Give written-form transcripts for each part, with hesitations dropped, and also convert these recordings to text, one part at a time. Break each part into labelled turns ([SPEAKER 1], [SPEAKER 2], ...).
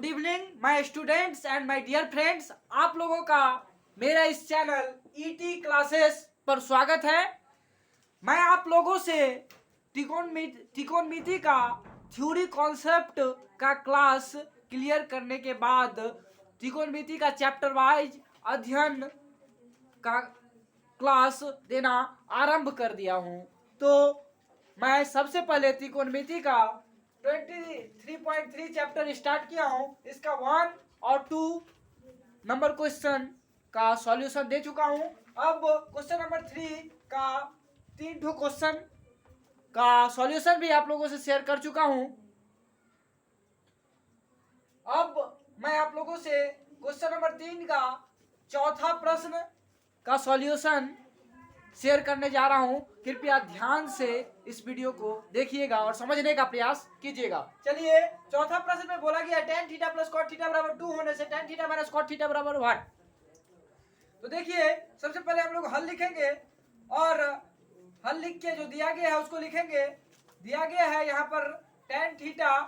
[SPEAKER 1] Good evening my students and my dear friends. आप लोगों का मेरा इस चैनल ईटी क्लासेस पर स्वागत है। मैं आप लोगों से त्रिकोणमिति का थ्योरी कॉन्सेप्ट का क्लास क्लियर करने के बाद त्रिकोणमिति का चैप्टर वाइज अध्ययन का क्लास देना आरंभ कर दिया हूं। तो मैं सबसे पहले त्रिकोणमिति का 23.3 चैप्टर स्टार्ट किया हूं। इसका 1 और 2 नंबर क्वेश्चन का सॉल्यूशन दे चुका हूं। अब क्वेश्चन नंबर 3 का 3 क्वेश्चन का सॉल्यूशन भी आप लोगों से शेयर कर चुका हूं। अब मैं आप लोगों से क्वेश्चन नंबर 3 का चौथा प्रश्न का सॉल्यूशन शेयर करने जा रहा हूं। कृपया ध्यान से इस वीडियो को देखिएगा और समझने का प्रयास कीजिएगा। चलिए, चौथा प्रश्न में बोला गया tan theta plus cot theta बराबर 2 होने से tan theta minus cot theta बराबर 1। तो देखिए, सबसे पहले हम लोग हल लिखेंगे और हल लिख के जो दिया गया है उसको लिखेंगे। दिया गया है यहाँ पर tan theta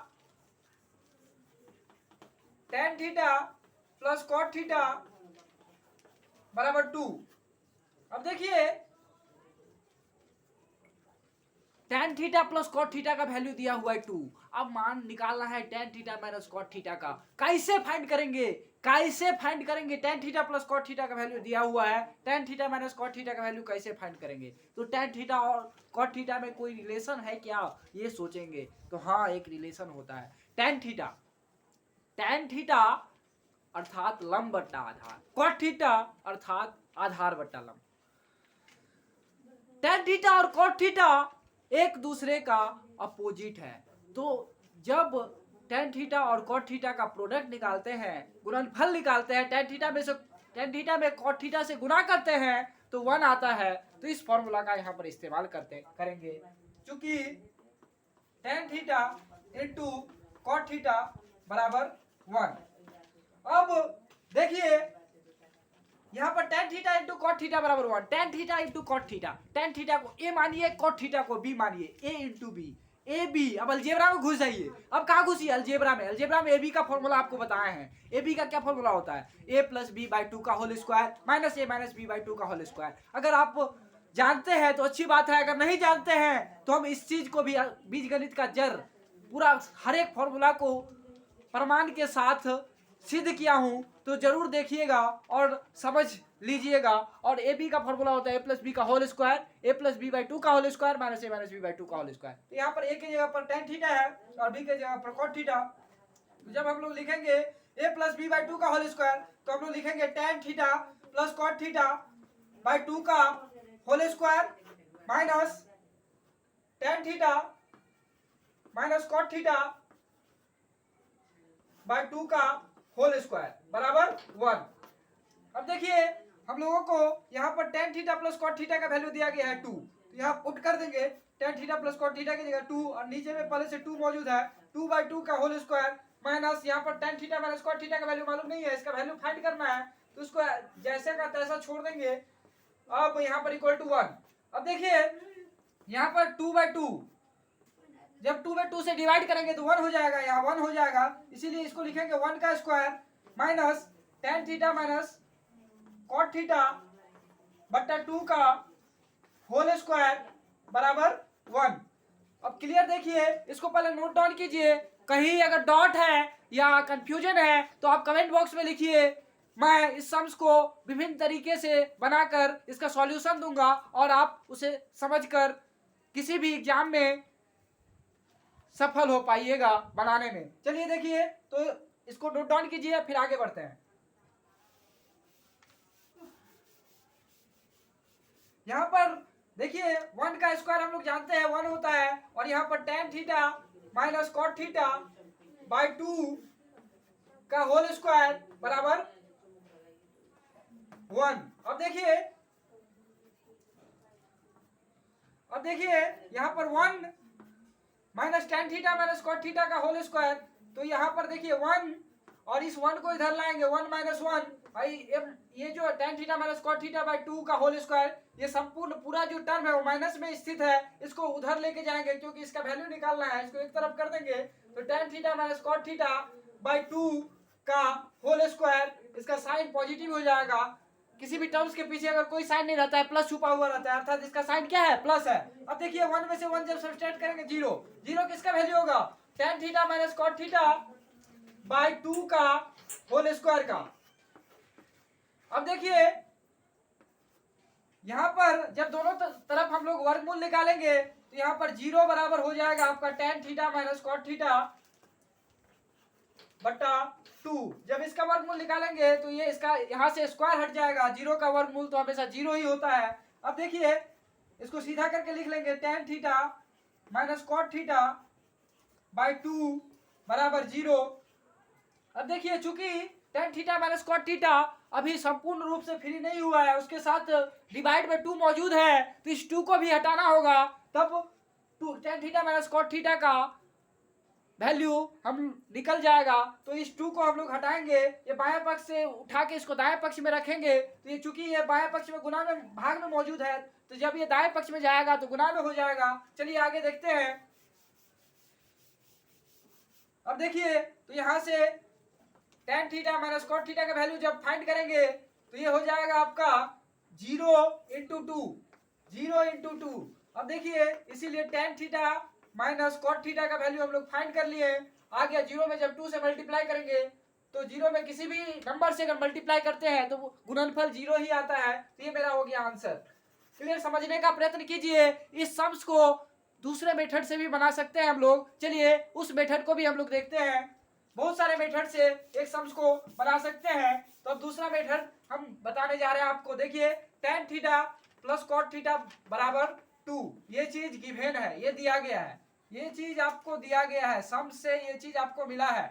[SPEAKER 1] plus cot theta बराबर 2। अब देखिए, tan theta plus cot theta का वैल्यू दिया हुआ है 2। अब मान निकालना है tan theta minus cot theta का। कैसे फाइंड करेंगे? tan theta plus cot theta का वैल्यू दिया हुआ है, tan theta minus cot theta का वैल्यू कैसे फाइंड करेंगे? तो tan थीटा और cot थीटा में कोई रिलेशन है क्या, ये सोचेंगे तो हाँ, एक रिलेशन होता है। tan थीटा अर्थात लंब बट्टा आधार, cot थीटा अर्थात आधार बट्टा लंब। tan थीटा और cot थीटा एक दूसरे का अपोजिट है। तो जब tan थीटा और cot थीटा का प्रोडक्ट निकालते हैं, गुणनफल निकालते हैं, tan थीटा में cot थीटा से गुना करते हैं तो 1 आता है। तो इस फॉर्मूला का यहाँ पर इस्तेमाल करेंगे, क्योंकि tan theta into cot theta बराबर 1। अब देखिए, यहाँ पर tan theta into cot theta बराबर 1। tan theta into cot theta, tan theta को a मानिए, cot थीटा को b मानिए, a इंटू b, ए बी। अब अलजेब्रा में घुस जाइए। अब कहाँ घुसिए? अलजेब्रा में ए बी का फॉर्मूला आपको बताए हैं। ए बी का क्या फॉर्मूला होता है? ए प्लस बी बाई 2 का whole square minus a minus b by 2 का होल स्क्वायर। अगर आप जानते हैं तो अच्छी बात है, अगर नहीं जानते हैं तो हम इस चीज को भी बीजगणित का जड़ पूरा हर एक फॉर्मूला को प्रमाण के साथ सिद्ध किया हूं, तो जरूर देखिएगा और समझ लीजिएगा। और ए बी का फॉर्मूला होता है ए प्लस बी का whole square, a plus b by 2 का whole square minus a minus b by 2 का होल स्क्वायर। तो यहाँ पर ए की जगह पर tan थीटा है और बी की जगह पर cot थीटा। जब हम लोग लिखेंगे ए प्लस बी बाई 2 का होल स्क्वायर तो हम लोग लिखेंगे tan theta plus cot theta by 2 का whole square minus tan theta minus cot theta by 2 का होल स्क्वायर बराबर 1। अब देखिए, हम लोगों को यहाँ पर tan theta plus cot theta का वैल्यू दिया गया है 2। तो यहाँ पुट कर देंगे tan theta plus cot theta की जगह 2 और नीचे में पहले से 2 मौजूद है, 2 बाई 2 का होल स्क्वायर माइनस यहाँ पर tan theta minus cot theta का वैल्यू मालूम नहीं है, इसका वैल्यू फाइंड करना है तो उसको जैसे का तैसा छोड़ देंगे। अब यहाँ पर इक्वल टू 1। अब देखिए, यहाँ पर 2 बाई 2, जब 2 बाई 2 से डिवाइड करेंगे तो 1 हो जाएगा, यहाँ 1 हो जाएगा, इसीलिए इसको लिखेंगे 1 का square minus tan theta minus cot theta बट्टा 2 का होल स्क्वायर बराबर 1। अब क्लियर देखिए, इसको पहले नोट डाउन कीजिए। कहीं अगर डॉट है या कंफ्यूजन है तो आप कमेंट बॉक्स में लिखिए। मैं इस सम्स को विभिन्न तरीके से बनाकर इसका सॉल्यूशन दूंगा और आप उसे समझकर किसी भी एग्जाम में सफल हो पाइएगा बनाने में। चलिए देखिए, तो इसको नोट डाउन कीजिए, फिर आगे बढ़ते हैं। यहाँ पर देखिए, 1 का स्क्वायर हम लोग जानते हैं 1 होता है और यहाँ पर tan theta minus cot theta by 2 का होल स्क्वायर बराबर 1। अब देखिए यहाँ पर 1 minus tan theta minus cot theta का होल स्क्वायर, तो यहाँ पर देखिए 1 और इस 1 को इधर लाएंगे, 1 माइनस 1 भाई, ये जो tan theta minus cot theta by 2 का होल स्क्वायर, ये संपूर्ण पूरा जो टर्म है वो माइनस में स्थित है, इसको उधर लेके जाएंगे क्योंकि इसका वैल्यू निकालना है। इसको एक तरफ कर देंगे तो tan theta minus cot theta by 2 का होल स्क्वायर, इसका साइन पॉजिटिव हो जाएगा। किसी भी टर्म्स के पीछे अगर कोई साइन नहीं रहता है, प्लस छुपा हुआ रहता है, अर्थात इसका साइन क्या है, प्लस है। अब देखिए 1 में से 1 जब सब्सट्रैक्ट करेंगे 0, 0 किसका वैल्यू होगा, tan theta minus cot theta by 2 का होल स्क्वायर का। अब देखिए यहां पर जब दोनों तरफ हम लोग वर्गमूल निकालेंगे तो यहां पर 0 बराबर हो जाएगा आपका tan theta minus cot theta बटा 2। जब इसका वर्गमूल निकालेंगे तो ये इसका यहां से स्क्वायर हट जाएगा, 0 का वर्गमूल तो हमेशा 0 ही होता है। अब देखिए इसको सीधा करके लिख लेंगे tan theta minus cot theta by 2 बराबर 0। अब देखिए चूंकि tan theta minus cot theta अभी संपूर्ण रूप से फ्री नहीं हुआ है, उसके साथ डिवाइड में 2 मौजूद है, तो इस 2 को भी हटाना होगा, तब tan theta minus cot theta का वैल्यू हम निकल जाएगा। तो इस 2 को हम लोग हटाएंगे, ये बाएं पक्ष से उठा के इसको दाएं पक्ष में रखेंगे, तो ये चूंकि ये बाएं पक्ष में गुना में भाग में मौजूद है, तो जब ये दाएं पक्ष में जाएगा तो गुना में हो जाएगा। चलिए आगे देखते हैं। अब देखिए तो यहां से tan theta minus cot theta का वैल्यू जब फाइंड करेंगे तो ये हो जाएगा आपका 0 इंटू 2, 0 इंटू 2। अब देखिए इसीलिए tan theta minus cot theta का वैल्यू हम लोग फाइंड कर लिए। आ गया 0 में जब 2 से मल्टीप्लाई करेंगे तो 0 में किसी भी नंबर से अगर मल्टीप्लाई करते हैं तो गुणनफल 0 ही आता है। तो ये मेरा हो गया आंसर। क्लियर, समझने का प्रयत्न कीजिए। इस सम्स को दूसरे मेथड से भी बना सकते हैं हम लोग। चलिए उस मेथड को भी हम लोग देखते हैं। बहुत सारे मेथड से एक सम्स को बना सकते हैं। तो अब दूसरा मेथड हम बताने जा रहे हैं आपको। देखिए tan theta plus cot theta बराबर 2, ये चीज गिवन है, ये दिया गया है, ये चीज आपको दिया गया है, सम से ये चीज आपको मिला है।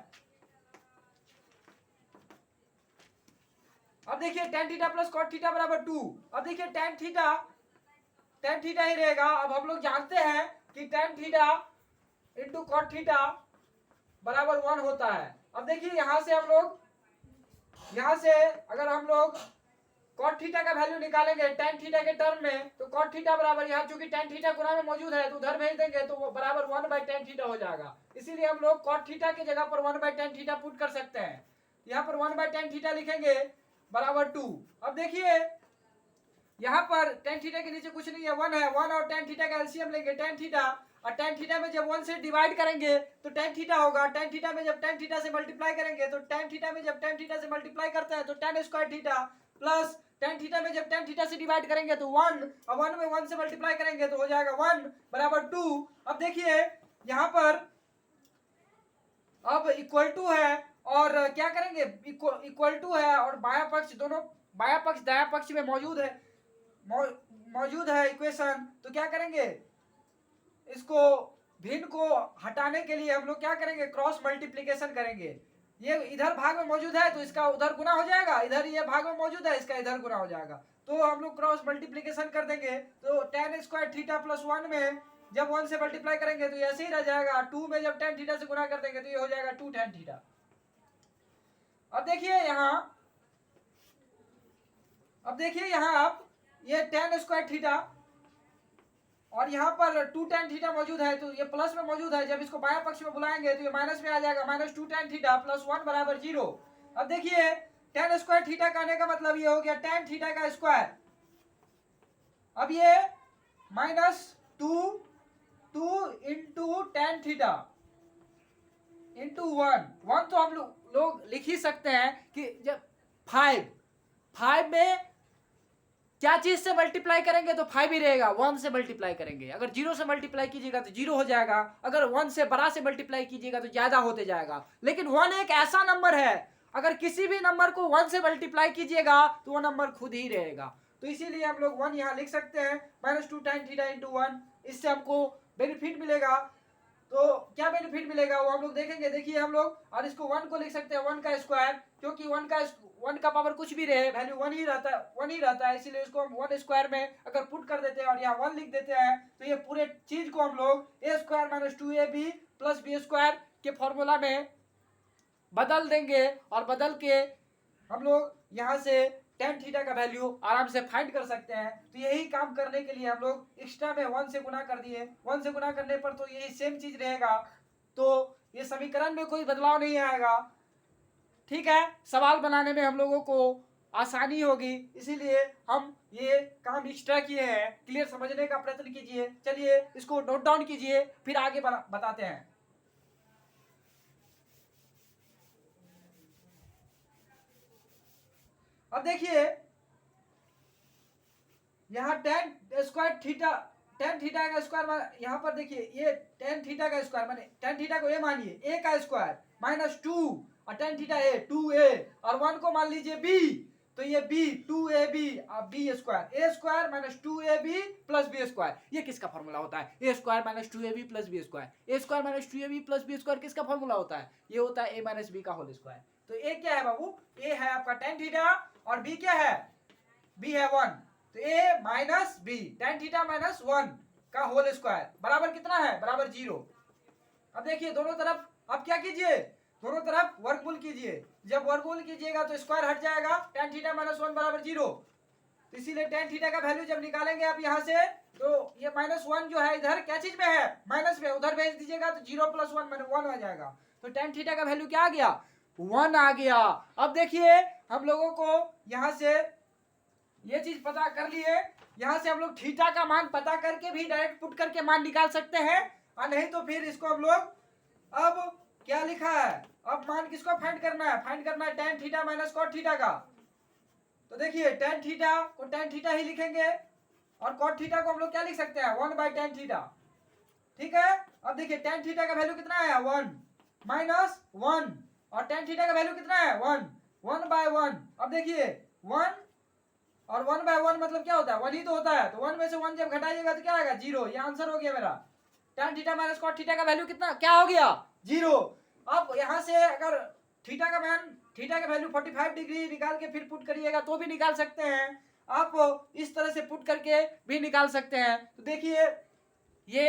[SPEAKER 1] अब देखिए tan theta plus cot theta बराबर 2। अब देखिए tan थीटा ही रहेगा। अब हम लोग जानते हैं कि tan theta into cot theta बराबर 1 होता है। अब देखिए यहां से हम लोग अगर हम लोग कॉट थीटा का वैल्यू निकालेंगे tan थीटा के टर्म में, तो कॉट थीटा बराबर यहाँ चूंकि tan थीटा गुना में मौजूद है तो उधर भेज देंगे तो वो बराबर 1 बाई tan थीटा हो जाएगा। इसीलिए हम लोग कॉट थीटा की जगह पर 1 बाई tan थीटा पुट कर सकते हैं। यहाँ पर 1 बाई tan थीटा लिखेंगे बराबर 2। अब देखिए यहाँ पर tan थीटा के नीचे कुछ नहीं है, 1 है, 1 और tan थीटा का एलसीएम लेंगे tan थीटा, और tan थीटा में जब 1 से डिवाइड करेंगे तो tan थीटा होगा। tan थीटा में जब tan थीटा से मल्टीप्लाई करेंगे तो tan थीटा में जब tan थीटा से मल्टीप्लाई करते हैं तो tan square theta plus tan theta में जब tan थीटा से डिवाइड करेंगे तो 1, और 1 में 1 से मल्टीप्लाई करेंगे तो हो जाएगा 1 बराबर 2। अब देखिए यहाँ पर अब इक्वल टू है और क्या करेंगे, इक्वल टू है और बायां पक्ष दोनों, बायां पक्ष दायां पक्ष में मौजूद है इक्वेशन। तो क्या करेंगे, इसको भिन्न को हटाने के लिए हम लोग क्या करेंगे, क्रॉस मल्टीप्लिकेशन करेंगे। ये इधर भाग में मौजूद है तो इसका उधर गुना हो जाएगा, इधर ये भाग में मौजूद है इसका इधर गुना हो जाएगा। तो हम लोग क्रॉस मल्टीप्लिकेशन कर देंगे तो tan स्क्वायर थीटा प्लस 1 में जब 1 से मल्टीप्लाई करेंगे तो ऐसे ही रह जाएगा। 2 में जब tan थीटा से गुना कर देंगे तो ये हो जाएगा 2 tan थीटा। अब देखिए यहाँ आप ये tan स्क्वायर थीटा और यहाँ पर 2 tan थीटा मौजूद है तो ये प्लस में मौजूद है, जब इसको बायां पक्ष में बुलाएंगे तो ये माइनस में आ जाएगा, माइनस 2 tan थीटा प्लस 1 बराबर 0। अब देखिए tan स्क्वायर थीटा कहने का मतलब ये हो गया tan थीटा का स्क्वायर। अब ये minus 2 into tan theta into 1 तो हम लोग लिख ही सकते हैं कि जब 5 में क्या चीज से मल्टीप्लाई करेंगे तो 5 ही रहेगा। 1 से मल्टीप्लाई करेंगे, अगर 0 से मल्टीप्लाई कीजिएगा तो 0 हो जाएगा, अगर 1 से बड़ा से मल्टीप्लाई कीजिएगा तो ज्यादा होते जाएगा। लेकिन 1 एक ऐसा नंबर है, अगर किसी भी नंबर को 1 से मल्टीप्लाई कीजिएगा तो वो नंबर खुद ही रहेगा। तो इसीलिए हम लोग 1 यहाँ लिख सकते हैं, माइनस 2 tan थीटा इंटू 1। इससे हमको बेनिफिट मिलेगा। तो क्या बेनिफिट मिलेगा वो हम लोग देखेंगे। देखिए हम लोग, और इसको 1 को लिख सकते हैं 1 का स्क्वायर, क्योंकि 1 का पावर कुछ भी रहे वैल्यू 1 ही रहता है, इसीलिए इसको हम 1 स्क्वायर में अगर पुट कर देते हैं और यहाँ 1 लिख देते हैं तो ये पूरे चीज को हम लोग a square minus 2ab plus B square के फॉर्मूला में बदल देंगे, और बदल के हम लोग यहाँ से tan थीटा का वैल्यू आराम से फाइंड कर सकते हैं। तो यही काम करने के लिए हम लोग एक्स्ट्रा में 1 से गुना कर दिए। 1 से गुना करने पर तो यही सेम चीज रहेगा, तो ये समीकरण में कोई बदलाव नहीं आएगा। ठीक है, सवाल बनाने में हम लोगों को आसानी होगी, इसीलिए हम ये काम एक्स्ट्रा किए हैं। क्लियर समझने का प्रयत्न कीजिए। चलिए इसको नोट डाउन कीजिए, फिर आगे बताते हैं। अब देखिए यहाँ ten square theta, tan theta का स्क्वायर, यहाँ पर देखिए ये टेन थीटा का स्क्वायर माने टेन थीटा को ए मानिए, ए का स्क्वायर माइनस 2 और टेन थीटा ए 2a और 1 को मान लीजिए b, तो ये b 2ab और b स्क्वायर, ए square minus 2ab plus b square. ये किसका फॉर्मूला होता है? A square minus 2ab plus b square. A square minus 2ab plus b square किसका फॉर्मूला होता है? ये होता है a माइनस b का होल स्क्वायर। तो ए क्या है बाबू? ए है आपका टेन थीटा और b क्या है? b है 1, तो a minus b tan theta minus 1 का होल स्क्वायर बराबर कितना है? बराबर 0। अब देखिए दोनों तरफ अब क्या कीजिए, दोनों तरफ वर्गमूल कीजिए। जब वर्गमूल कीजिएगा तो स्क्वायर हट जाएगा, टेन थीटा माइनस 1 बराबर 0। तो इसीलिए टेन थीटा का वैल्यू जब निकालेंगे आप यहाँ से, तो ये माइनस 1 जो है इधर क्या चीज में है? माइनस में, उधर भेज दीजिएगा तो 0 प्लस 1 माइनस 1 आ जाएगा। तो टेन थीटा का वैल्यू क्या आ गया? 1 आ गया। अब देखिए हम लोगों को यहाँ से ये चीज पता कर लिए, यहां से हम लोग थीटा का मान पता करके भी डायरेक्ट पुट करके मान निकाल सकते हैं, और नहीं तो फिर इसको हम लोग अब क्या लिखा है, अब मान किसको फाइंड करना है? फाइंड करना है tan theta minus cot theta का। तो देखिए टेन थीटा को टेन थीटा ही लिखेंगे और कॉट थीटा को हम लोग क्या लिख सकते हैं? 1/tan theta. ठीक है, अब देखिए टेन थीटा का वैल्यू कितना है? 1 माइनस 1 और टेन थीटा का वैल्यू कितना है? 1 1/1। अब देखिए 1 और 1/1 मतलब क्या होता है? 1 ही तो होता है, तो 1 में से 1 जब घटाइएगा तो क्या आएगा? 0। ये आंसर हो गया मेरा। tan theta minus cot theta का वैल्यू कितना क्या हो गया? 0। अब यहां से अगर थीटा का मान, थीटा का वैल्यू 45 डिग्री निकाल के फिर पुट करिएगा तो भी निकाल सकते हैं आप, इस तरह से पुट करके भी निकाल सकते हैं। तो देखिए ये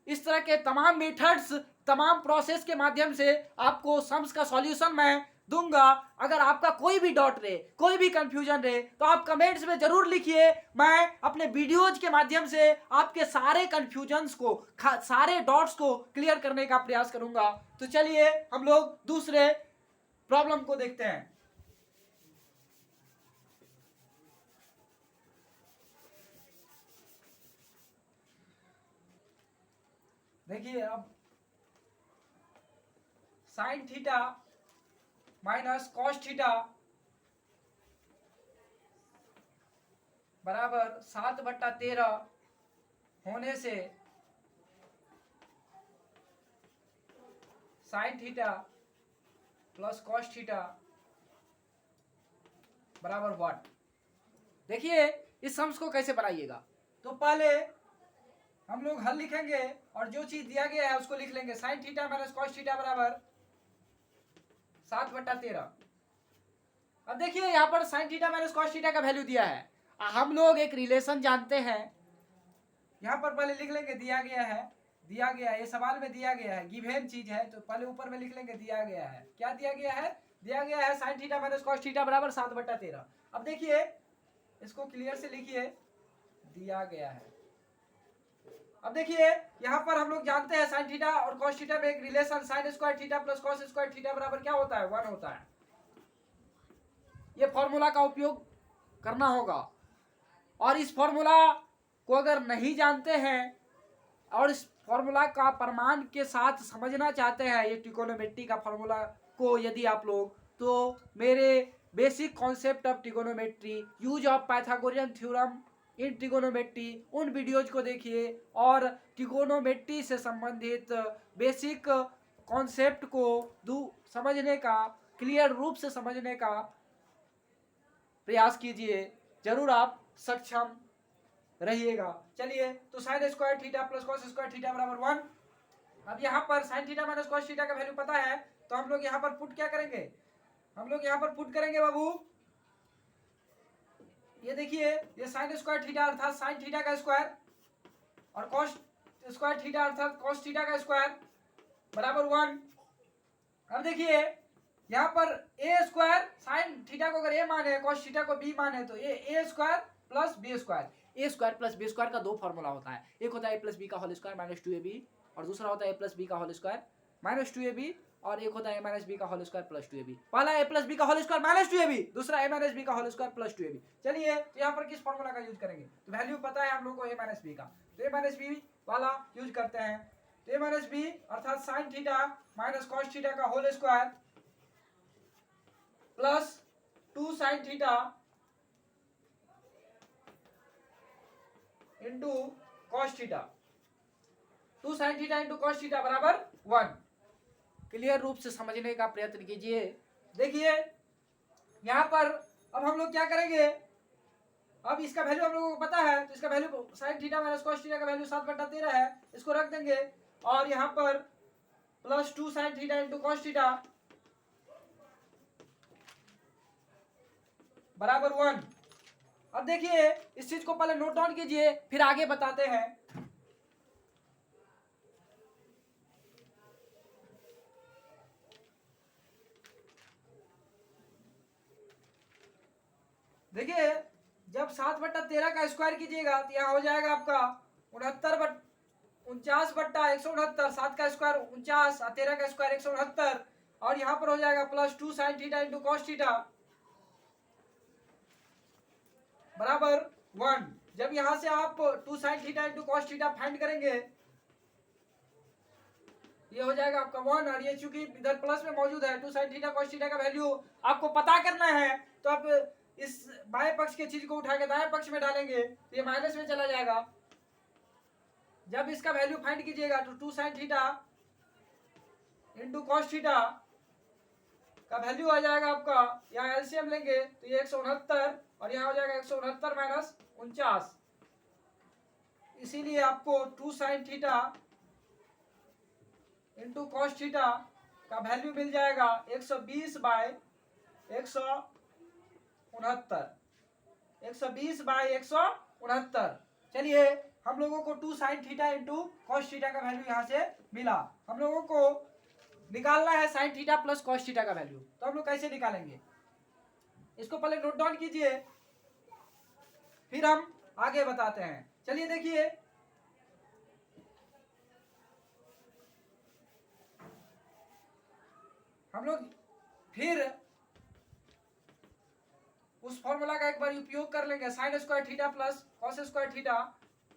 [SPEAKER 1] इस तरह के तमाम मेथड्स, तमाम प्रोसेस के माध्यम से आपको सम्स का सॉल्यूशन मैं दूंगा। अगर आपका कोई भी डाउट रहे, कोई भी कंफ्यूजन रहे, तो आप कमेंट्स में जरूर लिखिए। मैं अपने वीडियोज के माध्यम से आपके सारे कंफ्यूजन्स को, सारे डाउट्स को क्लियर करने का प्रयास करूंगा। तो चलिए हम लोग दूसरे प्रॉब्लम को देखते हैं। देखिए अब sign theta minus cos theta बराबर 7/13 होने से sine theta plus cos theta बराबर व्हाट? देखिए इस सम्स को कैसे बनाइएगा, तो पहले हम लोग हल लिखेंगे और जो चीज दिया गया है उसको लिख लेंगे। Sign theta minus cos theta बराबर 7/13। अब देखिए यहाँ पर sine theta minus cos theta का वैल्यू दिया है। हम लोग एक रिलेशन जानते हैं, यहाँ पर पहले लिख लेंगे दिया गया है, दिया गया है, ये सवाल में दिया गया है, गिवन चीज है, तो पहले ऊपर में लिख लेंगे दिया गया है। क्या दिया गया है? दिया गया है sine theta minus cos theta बराबर 7/13। अब देखिए इसको क्लियर से लिखिए, दिया गया है। अब देखिए यहाँ पर हम लोग जानते हैं साइन थीटा और कॉस थीटा में एक relation, sign square theta plus cos square theta बराबर क्या होता है? 1 होता है। ये फॉर्मूला का उपयोग करना होगा, और इस फॉर्मूला को अगर नहीं जानते हैं और इस फॉर्मूला का प्रमाण के साथ समझना चाहते हैं, ये ट्रिगोनोमेट्री का फॉर्मूला को, यदि आप लोग, तो मेरे basic concept of trigonometry, use of Pythagorean theorem in trigonometry, उन वीडियोज को देखिए और ट्रिगोनोमेट्री से संबंधित बेसिक कॉन्सेप्ट को समझने का, क्लियर रूप से समझने का प्रयास कीजिए, जरूर आप सक्षम रहिएगा। चलिए तो sign square theta plus cos square theta बराबर 1। अब यहाँ पर sine theta minus cos theta का वैल्यू पता है, तो हम लोग यहाँ पर पुट क्या करेंगे? हम लोग यहाँ पर पुट करेंगे बाबू, ये देखिए ये साइन स्क्वायर थीटा अर्थात साइन थीटा का स्क्वायर और कॉस स्क्वायर थीटा अर्थात कॉस थीटा का स्क्वायर बराबर 1। अब देखिए यहाँ पर ए स्क्वायर, साइन थीटा को अगर ए माने, कॉस थीटा को बी माने, तो ये ए स्क्वायर प्लस बी स्क्वायर। ए स्क्वायर प्लस बी स्क्वायर का दो फॉर्मूला होता है, एक होता है ए प्लस बी का होल स्क्वायर माइनस 2ab और दूसरा होता है ए प्लस बी का होल स्क्वायर माइनस 2ab और एक होता है a माइनस बी का होल स्क्वायर प्लस 2ab। पहला a प्लस बी का होल स्क्वायर माइनस 2ab, दूसरा a माइनस बी का होल स्क्वायर प्लस 2ab। चलिए तो यहाँ पर किस फॉर्मूला का यूज करेंगे, तो वैल्यू पता है हम लोग को a माइनस बी का, तो a माइनस बी वाला यूज करते हैं। तो a माइनस बी अर्थात sine theta minus cos theta का whole square plus 2 sine theta into cos theta, 2 sine theta into cos theta बराबर 1। क्लियर रूप से समझने का प्रयत्न कीजिए। देखिए यहां पर अब हम लोग क्या करेंगे, अब इसका वैल्यू हम लोगों को पता है, तो इसका value sign theta minus cos theta का वैल्यू 7/13 है, इसको रख देंगे और यहां पर plus 2 sine theta into cos theta बराबर 1। अब देखिए इस चीज को पहले नोट डाउन कीजिए, फिर आगे बताते हैं। देखिए जब 7/13 का स्क्वायर कीजिएगा तो यहाँ हो जाएगा आपका 49/169, 7 का स्क्वायर 49 और 13 का स्क्वायर 169, और यहाँ पर हो जाएगा plus 2 sine theta into cos theta बराबर 1। जब यहाँ से आप 2 sine theta into cos theta find करेंगे ये हो जाएगा आपका 1, और ये चूंकि इधर प्लस में मौजूद है 2 साइन थीटा कॉस थीटा का वैल्यू आपको पता करना है, तो आप इस बाएं पक्ष की चीज को उठा के दाएं पक्ष में डालेंगे तो ये माइनस में चला जाएगा। जब इसका वैल्यू फाइंड कीजिएगा तो 2 sine theta into cos theta का वैल्यू आ जाएगा आपका, यहाँ एलसीएम लेंगे तो ये 169 और यहाँ हो जाएगा 169 माइनस 49, इसीलिए आपको 2 sine theta into cos theta का वैल्यू मिल जाएगा 120/169, 120/169। चलिए हम लोगों को 2 sine theta into cos theta का वैल्यू यहाँ से मिला। हम लोगों को निकालना है sine theta plus cos theta का वैल्यू, तो हम लोग कैसे निकालेंगे, इसको पहले नोट डाउन कीजिए फिर हम आगे बताते हैं। चलिए देखिए हम लोग फिर उस फॉर्मूला का एक बार उपयोग कर लेंगे, sign square theta plus cos square theta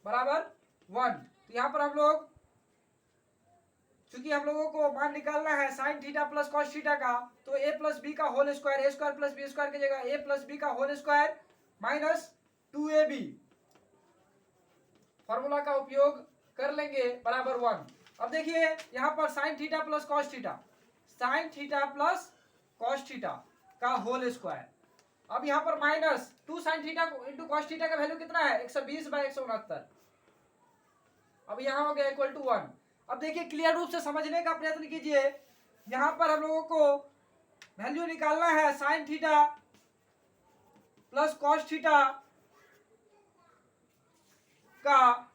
[SPEAKER 1] बराबर 1। तो यहाँ पर हम लोग चूंकि हम लोगों को मान निकालना है sine theta plus cos theta का, तो ए प्लस बी का होल स्क्वायर, ए स्क्वायर प्लस बी स्क्वायर की जगह ए प्लस बी का whole square minus 2ab formula का उपयोग कर लेंगे बराबर 1। अब देखिए यहाँ पर sine theta plus cos theta, sign theta plus cos theta का होल स्क्वायर, अब यहाँ पर minus 2 sine theta into cos theta का वैल्यू कितना है 120/169, अब यहाँ हो गया इक्वल टू 1। अब देखिए क्लियर रूप से समझने का प्रयत्न कीजिए, यहाँ पर हम लोगों को वैल्यू निकालना है sine theta plus cos theta का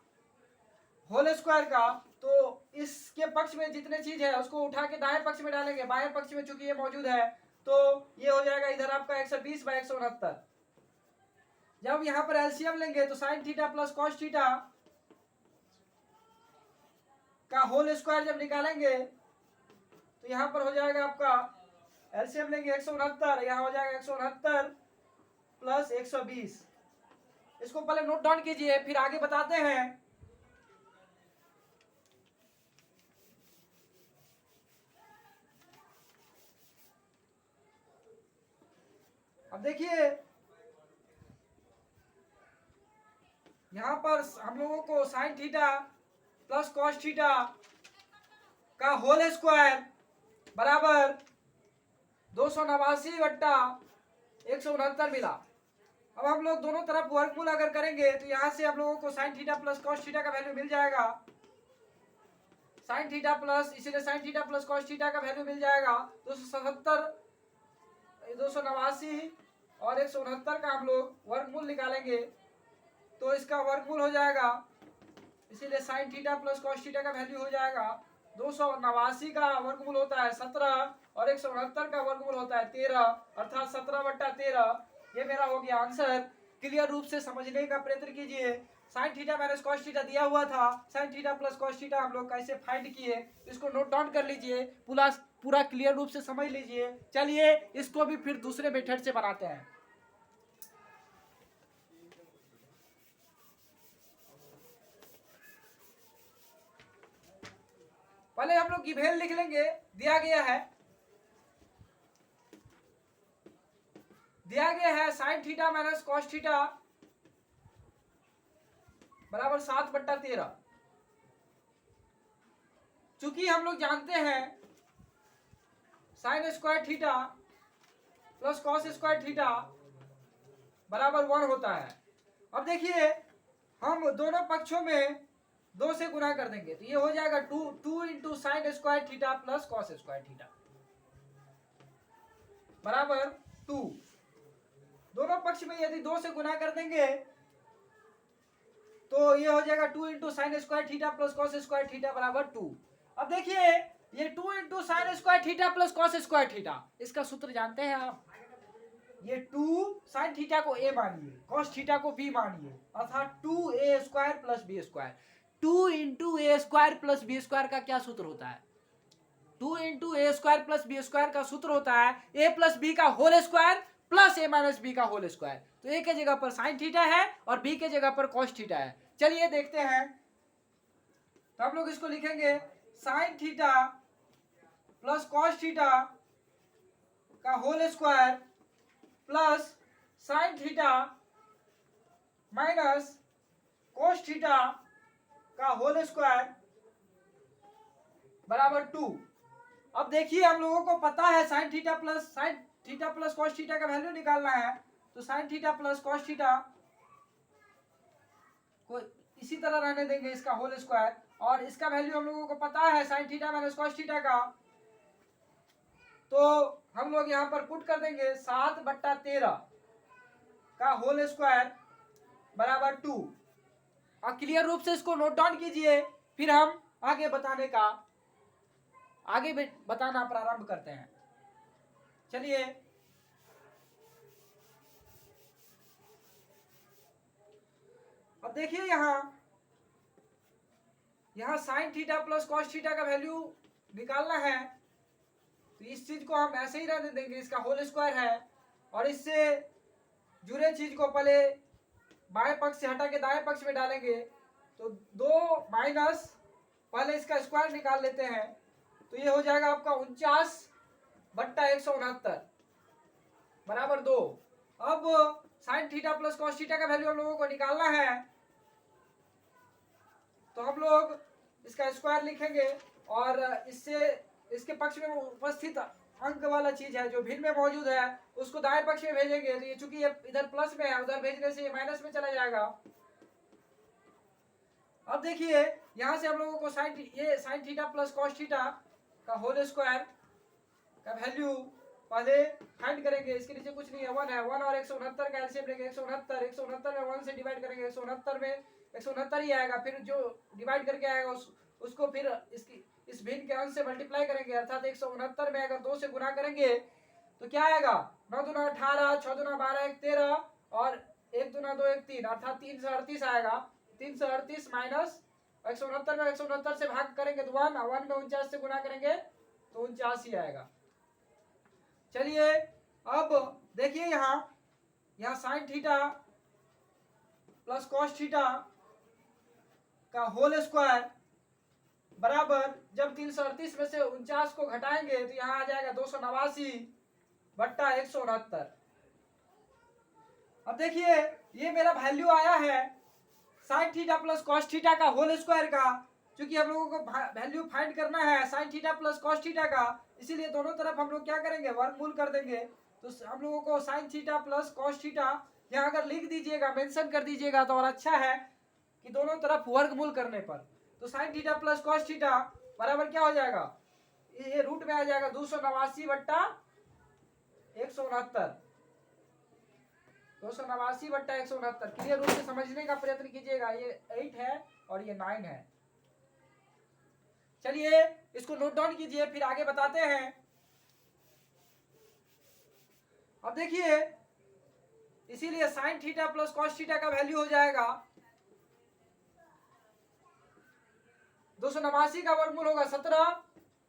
[SPEAKER 1] होल स्क्वायर का, तो इसके पक्ष में जितने चीज है उसको उठा के दाएं पक्ष में डालेंगे, बाएं पक्ष में चूंकि ये मौजूद है तो ये हो जाएगा इधर आपका 120/169। जब यहाँ पर एलसीएम लेंगे तो sine theta plus cos theta का होल स्क्वायर जब निकालेंगे तो यहाँ पर हो जाएगा आपका एलसीएम लेंगे 169, यहाँ हो जाएगा 169 प्लस 120। इसको पहले नोट डाउन कीजिए फिर आगे बताते हैं। अब देखिए यहां पर हम लोगों को sign theta plus cos theta का होल स्क्वायर बराबर 289/169 मिला। अब हम लोग दोनों तरफ वर्गमूल अगर करेंगे तो यहां से हम लोगों को sign theta plus cos theta का वैल्यू मिल जाएगा, साइन थीटा प्लस, इसीलिए sign theta plus cos theta का वैल्यू मिल जाएगा 277, 289 और 169 का हम लोग वर्गमूल निकालेंगे तो इसका वर्गमूल हो जाएगा, इसीलिए sign theta plus cos theta का वैल्यू हो जाएगा 289 का वर्गमूल होता है 17 और 169 का वर्गमूल होता है 13, अर्थात 17/13। ये मेरा हो गया आंसर। क्लियर रूप से समझने का प्रयत्न कीजिए। Sign theta minus cos theta दिया हुआ था, sign theta plus cos theta हम लोग कैसे फाइंड किए इसको नोट डाउन कर लीजिए, पूरा क्लियर रूप से समझ लीजिए। चलिए इसको भी फिर दूसरे मेथड से बनाते हैं। पहले हम लोग गिवेन लिख लेंगे, दिया गया है sine theta minus cos theta बराबर 7/13। चूंकि हम लोग जानते हैं sign square theta plus cos square theta बराबर 1 होता है। अब देखिए हम दोनों पक्षों में 2 से गुना कर देंगे तो ये हो जाएगा 2 into sine square theta plus cos square theta बराबर 2। दोनों पक्ष में यदि 2 से गुना कर देंगे तो ये हो जाएगा 2 into sine square theta plus cos square theta बराबर 2। अब देखिए ये 2 into sine square theta plus cos square theta, इसका सूत्र जानते हैं आप। ये 2 साइन थीटा को a मानिए, कॉस थीटा को b मानिए, अर्थात 2a square plus b square. 2 into A square plus B square का क्या सूत्र होता है? 2 into A square plus B square का सूत्र होता है a प्लस बी का whole square plus a minus b का होल स्क्वायर। तो a के जगह पर साइन थीटा है और b के जगह पर कॉस थीटा है। चलिए देखते हैं, तो हम लोग इसको लिखेंगे sine theta plus cos theta का whole square plus sine theta minus cos theta का होल स्क्वायर बराबर 2। अब देखिए हम लोगों को पता है sine theta plus cos theta का वैल्यू निकालना है, तो sine theta plus cos theta को इसी तरह रहने देंगे, इसका होल स्क्वायर, और इसका वैल्यू हम लोगों को पता है sine theta minus cos theta का, तो हम लोग यहाँ पर पुट कर देंगे 7/13 का होल स्क्वायर बराबर 2। और क्लियर रूप से इसको नोट डाउन कीजिए, फिर हम आगे बताना प्रारंभ करते हैं। चलिए अब देखिए यहाँ sign theta plus cos theta का वैल्यू निकालना है, तो इस चीज को हम ऐसे ही रहने देंगे, इसका होल स्क्वायर है, और इससे जुड़े चीज को पहले बाएं पक्ष से हटा के दाएं पक्ष में डालेंगे, तो 2 माइनस पहले इसका स्क्वायर निकाल लेते हैं, तो ये हो जाएगा आपका 49/169 बराबर 2। अब sign theta plus cos theta का वैल्यू हम लोगों को निकालना है, तो हम लोग इसका स्क्वायर लिखेंगे और इसके पक्ष में उपस्थित अंक वाला चीज है जो भिन्न में मौजूद है उसको दाएं पक्ष में भेजेंगे, तो ये चूंकि ये इधर प्लस में है, उधर भेजने से ये माइनस में चला जाएगा। अब देखिए यहां से हम लोगों को sign theta plus cos theta का होल स्क्वायर का वैल्यू पहले फाइंड करेंगे। इसके नीचे कुछ नहीं है, 1 है, 1 और 169 का एलसीएम लेंगे, 169 में 1 से डिवाइड करेंगे, 169 में 169 ही आएगा, फिर जो डिवाइड करके आएगा उसको फिर इस भिन्न के अंश से मल्टीप्लाई करेंगे, अर्थात 169 में अगर 2 से गुना करेंगे तो क्या आएगा, 9 दूना 18, 6 दूना 12, 1 13 और 1 दूना 2 1 3, अर्थात 338 आएगा। 338 माइनस 169 में 169 से भाग करेंगे तो 1 में 49 से गुना करेंगे तो 49 ही आएगा। चलिए अब देखिए यहाँ sign theta plus cos theta का होल स्क्वायर बराबर, जब 338 में से 49 को घटाएंगे तो यहाँ आ जाएगा 289/169। अब देखिए ये मेरा वैल्यू आया है sine theta plus cos theta का होल स्क्वायर का। क्योंकि हम लोगों को वैल्यू फाइंड करना है sine theta plus cos theta का, इसीलिए दोनों तरफ हम लोग क्या करेंगे, वर्गमूल कर देंगे। तो हम लोगों को sign theta plus cos theta यहाँ अगर लिख दीजिएगा, मेंशन कर दीजिएगा तो और अच्छा है कि दोनों तरफ वर्गमूल करने पर, तो sine theta plus cos theta बराबर क्या हो जाएगा, ये रूट में आ जाएगा 289/169। 289/169। क्लियर रूप से समझने का प्रयत्न कीजिएगा, ये 8 है और ये 9 है। चलिए इसको नोट डाउन कीजिए, फिर आगे बताते हैं। अब देखिए इसीलिए sign theta plus cos theta का वैल्यू हो जाएगा 289 का वर्गमूल होगा 17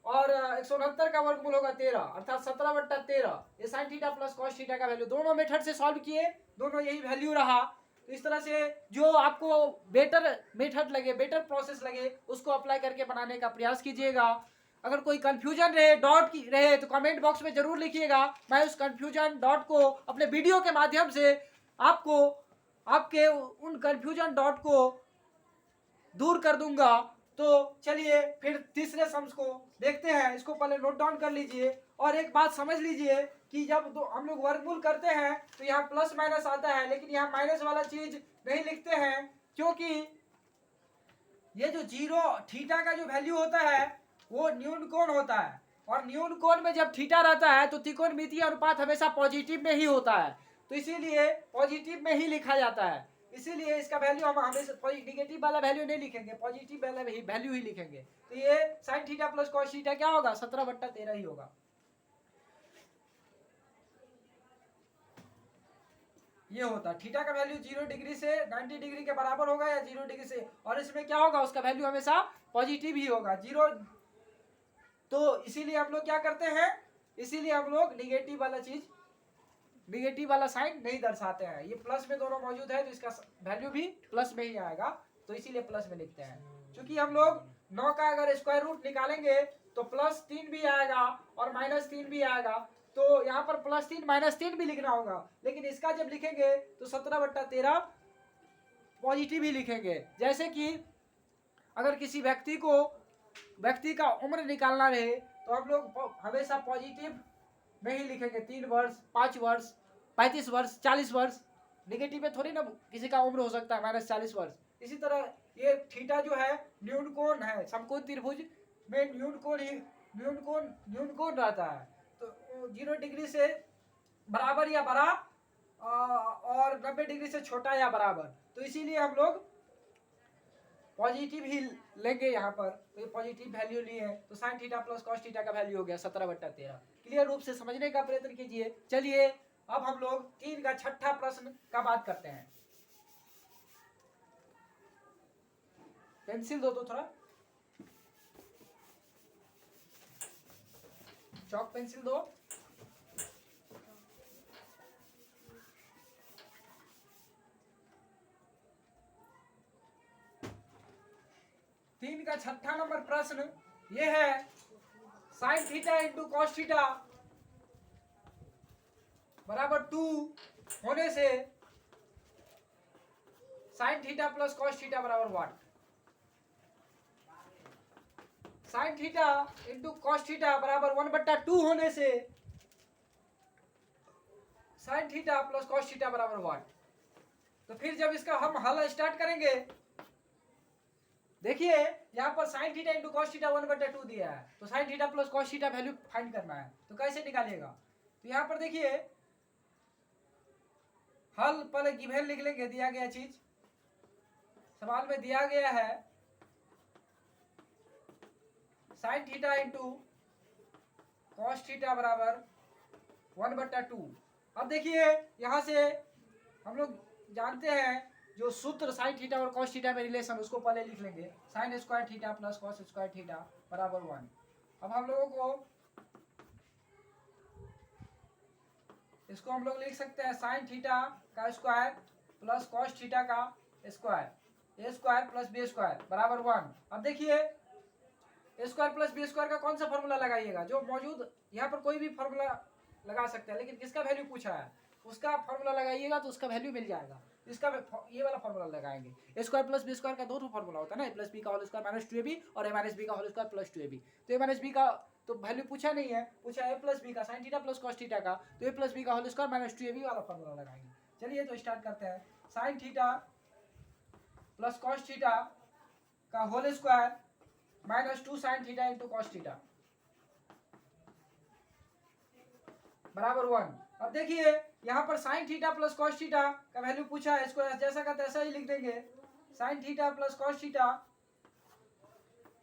[SPEAKER 1] और 169 का वर्गमूल होगा 13, अर्थात 17/13। ये sign theta plus cos theta का वैल्यू दोनों मेथड से सॉल्व किए, दोनों यही वैल्यू रहा। तो इस तरह से जो आपको बेटर मेथड लगे, बेटर प्रोसेस लगे, उसको अप्लाई करके बनाने का प्रयास कीजिएगा। अगर कोई कंफ्यूजन रहे, डाउट की रहे, तो कमेंट बॉक्स में जरूर लिखिएगा। मैं उस कंफ्यूजन डाउट को अपने वीडियो के माध्यम से आपको आपके उन कंफ्यूजन डाउट को दूर कर दूंगा। तो चलिए फिर तीसरे सम्स को देखते हैं। इसको पहले नोट डाउन कर लीजिए और एक बात समझ लीजिए कि जब हम लोग वर्गमूल करते हैं तो यहाँ प्लस माइनस आता है, लेकिन यहाँ माइनस वाला चीज नहीं लिखते हैं, क्योंकि ये जो जीरो थीटा का जो वैल्यू होता है वो न्यून कोण होता है, और न्यून कोण में जब थीटा रहता है तो त्रिकोणमितीय अनुपात हमेशा पॉजिटिव में ही होता है, तो इसीलिए पॉजिटिव में ही लिखा जाता है। इसीलिए इसका वैल्यू हम हमेशा निगेटिव वाला वैल्यू नहीं लिखेंगे, पॉजिटिव वाला वैल्यू ही लिखेंगे। तो ये sign theta plus cos theta क्या होगा, 17/13 ही होगा। ये होता थीटा का वैल्यू 0 डिग्री से 90 डिग्री के बराबर होगा या 0 डिग्री से, और इसमें क्या होगा, उसका वैल्यू हमेशा पॉजिटिव ही होगा, 0। तो इसीलिए हम लोग क्या करते हैं, इसीलिए हम लोग निगेटिव वाला चीज, निगेटिव वाला साइन नहीं दर्शाते हैं। ये प्लस में दोनों मौजूद है तो इसका वैल्यू भी प्लस में ही आएगा, तो इसीलिए प्लस में लिखते हैं। क्योंकि हम लोग 9 का अगर स्क्वायर रूट निकालेंगे तो +3 भी आएगा और -3 भी आएगा, तो यहाँ पर +3 -3 भी लिखना होगा, लेकिन इसका जब लिखेंगे तो 17/13 पॉजिटिव ही लिखेंगे। जैसे कि अगर किसी व्यक्ति का उम्र निकालना रहे तो हम लोग हमेशा पॉजिटिव में ही लिखेंगे, 3 वर्ष, 5 वर्ष, 35 वर्ष, 40 वर्ष। निगेटिव में थोड़ी ना किसी का उम्र हो सकता है -40 वर्ष। इसी तरह ये थीटा जो है न्यून कोण है, समकोण त्रिभुज में न्यून कोण रहता है, तो 0 डिग्री से बराबर या बड़ा और 90 डिग्री से छोटा या बराबर, तो इसीलिए हम लोग पॉजिटिव ही लेंगे यहाँ पर। तो ये पॉजिटिव वैल्यू लिए है, तो sine theta plus cos theta का वैल्यू हो गया 17/13। क्लियर रूप से समझने का प्रयत्न कीजिए। चलिए अब हम लोग 3 का छठा प्रश्न का बात करते हैं। पेंसिल दो तो थोड़ा, चौक पेंसिल दो। तीन का छठा नंबर प्रश्न ये है, sine theta into cos theta बराबर 2 होने से sine theta plus cos theta बराबर what. Sine theta into cos theta बराबर 1/2 होने से sine theta plus cos theta बराबर व्हाट। तो फिर जब इसका हम हल स्टार्ट करेंगे, देखिए यहाँ पर sine theta into cos theta 1/2 दिया है, तो sine theta plus cos theta value find करना है, तो कैसे निकालिएगा। तो यहाँ पर देखिए हल पहले गिवन लिख लेंगे, दिया गया चीज सवाल में दिया गया है, sine theta into cos theta बराबर 1/2। अब देखिए यहाँ से हम लोग जानते हैं जो सूत्र साइन थीटा और कॉस थीटा में रिलेशन, उसको पहले लिख लेंगे, sign square theta plus cos square theta बराबर 1। अब हम लोगों को इसको हम लोग लिख सकते हैं साइन थीटा का स्क्वायर प्लस कॉस थीटा का स्क्वायर, ए स्क्वायर प्लस बी स्क्वायर बराबर 1। अब देखिए ए स्क्वायर प्लस बी स्क्वायर का कौन सा फॉर्मूला लगाइएगा, जो मौजूद यहाँ पर कोई भी फॉर्मूला लगा सकते हैं, लेकिन किसका वैल्यू पूछा है उसका फॉर्मूला लगाइएगा तो उसका वैल्यू मिल जाएगा। इसका ये वाला फॉर्मूला लगाएंगे, ए स्क्वायर प्लस बी स्क्वायर का दो फॉर्मूला होता है ना, ए प्लस बी का होल स्क्वायर माइनस 2ab और ए माइनस बी का होल स्क्वायर प्लस 2ab। तो ए माइनस बी का तो वैल्यू पूछा नहीं है, पूछा ए प्लस बी का sine theta plus cos theta का, तो ए प्लस बी का होल स्क्वायर माइनस 2ab वाला फॉर्मूला लगाएंगे। चलिए तो स्टार्ट करते हैं, sine theta plus cos theta का whole square -2 sine theta into cos theta बराबर 1। अब देखिए यहाँ पर sine theta plus cos theta का वैल्यू पूछा है, इसको जैसा का तैसा ही लिख देंगे, sine theta plus cos theta.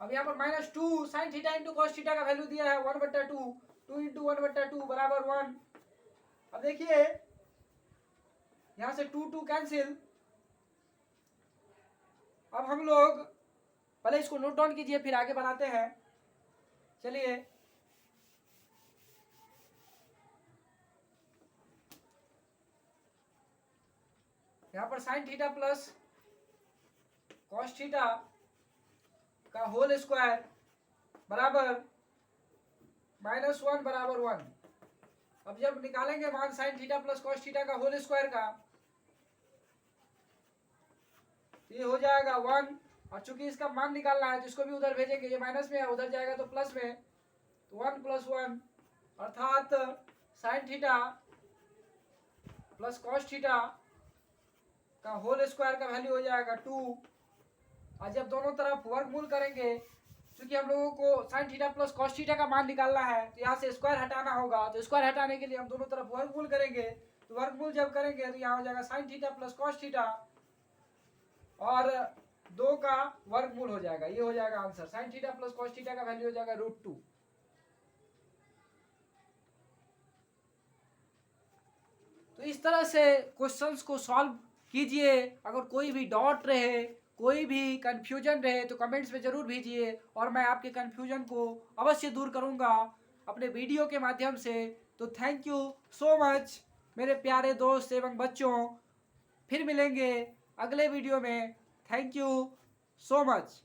[SPEAKER 1] अब यहाँ पर -2 sine theta into cos theta का वैल्यू दिया है 1/2, 2 इंटू 1/2 बराबर 1। अब देखिए यहाँ से 2 कैंसिल। अब हम लोग पहले इसको नोट डाउन कीजिए फिर आगे बढ़ाते हैं। चलिए यहाँ पर sine theta plus cos theta का होल स्क्वायर बराबर -1 बराबर 1। अब जब निकालेंगे मान sign theta plus cos theta का होल स्क्वायर का, ये हो जाएगा 1, और चूंकि इसका मान निकालना है तो इसको भी उधर भेजेंगे, ये माइनस में है उधर जाएगा तो प्लस में, तो 1 + 1 अर्थात sine theta plus cos theta का होल स्क्वायर का वैल्यू हो जाएगा 2। और जब दोनों तरफ वर्गमूल करेंगे, क्योंकि हम लोगों को sign theta plus cos theta का मान निकालना है तो यहाँ से स्क्वायर हटाना होगा, तो स्क्वायर हटाने के लिए हम दोनों तरफ वर्गमूल करेंगे। तो वर्गमूल जब करेंगे तो यहाँ हो जाएगा sign theta plus cos theta और 2 का वर्गमूल हो जाएगा, ये हो जाएगा answer. Sign theta plus cos theta का वैल्यू हो जाएगा √2। तो इस तरह से क्वेश्चंस को सॉल्व कीजिए। अगर कोई भी डाउट रहे, कोई भी कंफ्यूजन रहे तो कमेंट्स में ज़रूर भेजिए और मैं आपके कंफ्यूजन को अवश्य दूर करूंगा अपने वीडियो के माध्यम से। तो थैंक यू सो मच मेरे प्यारे दोस्त एवं बच्चों, फिर मिलेंगे अगले वीडियो में। Thank you so much.